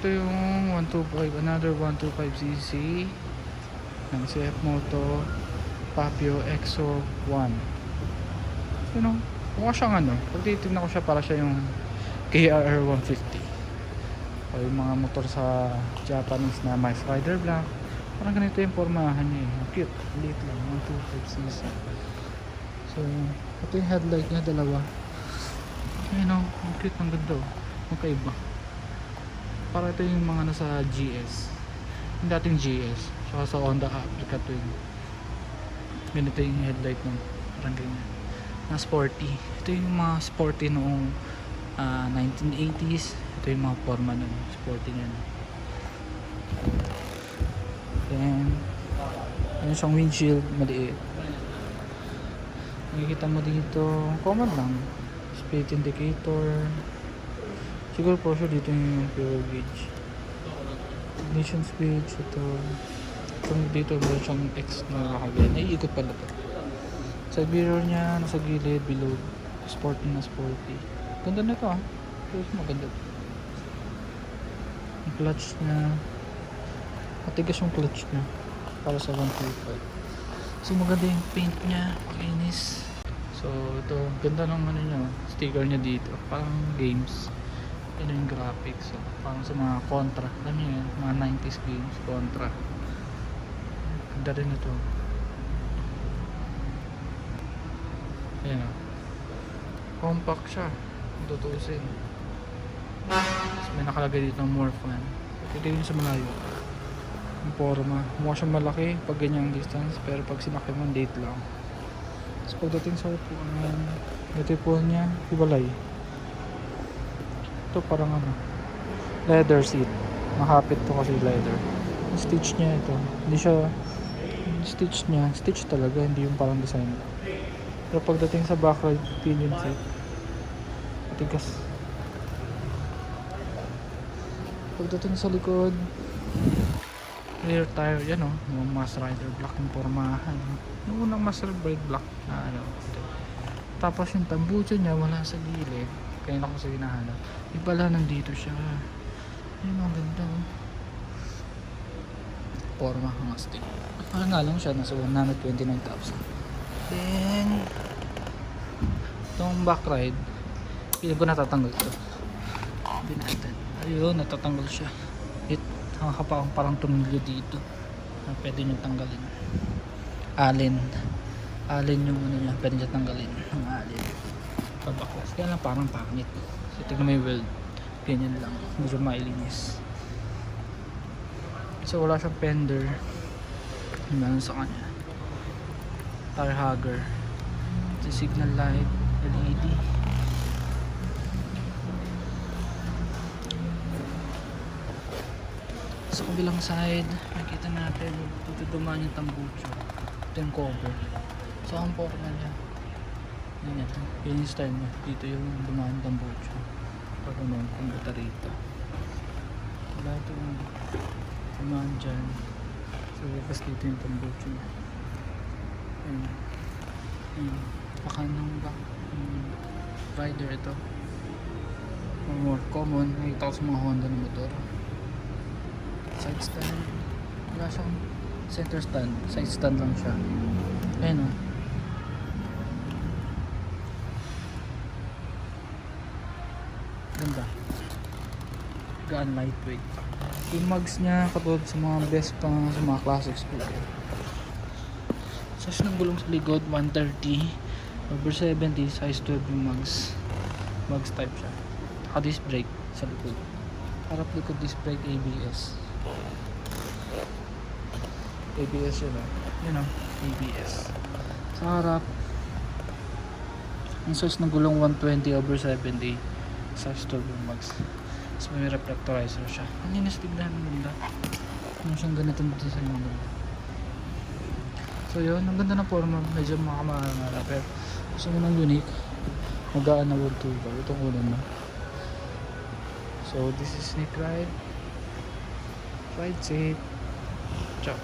ito yung 125, another 125cc ng CF Moto Papio Exo 1. You know, mukha siyang ano, pag titignan ko siya para siya yung KRR 150 o yung mga motor sa Japanese na Max Rider Black. Parang ganito yung formahan niya eh. Cute, liit lang, 125cc. So ito yung headlight niya, dalawa. Ayun o, ang cute, ang ganda o, magkaiba. Para ito yung mga nasa GS, yung dating GS, saka sa Honda Africa Twin. Ganito yung headlight ng parang ganyan na sporty. Ito yung mga sporty noong 1980s. Ito yung mga forma nun, sporty nyan. Then yun siyang windshield, maliit. Makikita mo dito, common lang, speed indicator. Siguro po sure dito yung fuel gauge, ignition switch. Ito dito meron siyang X na nakagaya, naiikot pala to. Sa mirror niya, nasa gilid, below, sporty na sporty. Ganda na ito ah, maganda. Yung clutch niya, matigas yung clutch niya para sa 125. So maganda yung paint niya, makinis. So ito, ganda ng ano niya, sticker niya dito, parang games. Ito yung graphics, so, parang sa mga Contra, alam niyo yun, mga 90s games, Contra. Ganda rin ito. Ayan o, compact siya kung tutusin. Tapos may nakalagay dito ng more fun. Ito yung sa malayo yung forma, mukha siyang malaki pag ganyang distance, pero pag sinakay mo date lang. Tapos pagdating sa upuan, ito yung upuan niya, hiwalay. Ito parang ano, leather seat, mahapit to kasi leather. Yung stitch niya ito, hindi siya stitch niya, stitch talaga, hindi yung parang design. Pero pagdating sa backride pinion seat, matigas. Pagdating sa likod, rear tire, yan o, yung Max Rider Black yung formahan. Yung unang Max Rider Black na ano. Tapos yung tambucho niya wala sa gilid, kaya na ko sa hinahanap. Ibala nandito siya. Ayun, ang ganda o. Forma ng stick. Parang nga lang siya, nasa 129,000. Then itong back ride, hindi ko natatanggal ito. Binatan. Ayun, natatanggal siya. Nakakapakang parang tumilyo dito na pwede nyo tanggalin. Allen yung ano niya, pwede nyo tanggalin ng allen pabaklas. Kaya lang parang pangit. So tignan mo yung weld, ganyan lang, medyo mailinis. So wala siyang fender, meron sa kanya tire hugger, the signal light, LED. Sa kabilang side, makikita natin dito dumaan yung tambucho. Ito yung cover. So ang forma niya, yun ito, yun yung style niya. Dito yung dumaan yung tambucho. Pag ano, kumbuta rito. Wala ito yung dumaan dyan. So kasi dito yung tambucho niya. Pakanang back rider ito, more common nakita ko sa mga Honda na motor. Side stand, wala siyang center stand, side stand lang siya. Ayun o, ganda, gaan, lightweight. Yung mugs niya katulad sa mga best pang sa mga classic scooter. Size ng gulong sa likod 130 over 70, size 12 yung mugs type siya. Naka disc brake sa likod, harap likod disc brake, ABS yun o, yun o, ABS sa harap. Ang size ng gulong 120 over 70, size 12 yung mugs. So may reflectorizer siya, ang linis tignan, ang ganda. Ano siyang ganitong design ng ganda. So yun, ang ganda ng forma, medyo makamahal, pero gusto mo ng unique, magaan na world tour ba, itong ulan na. So this is Sneak Ride safe. Ciao.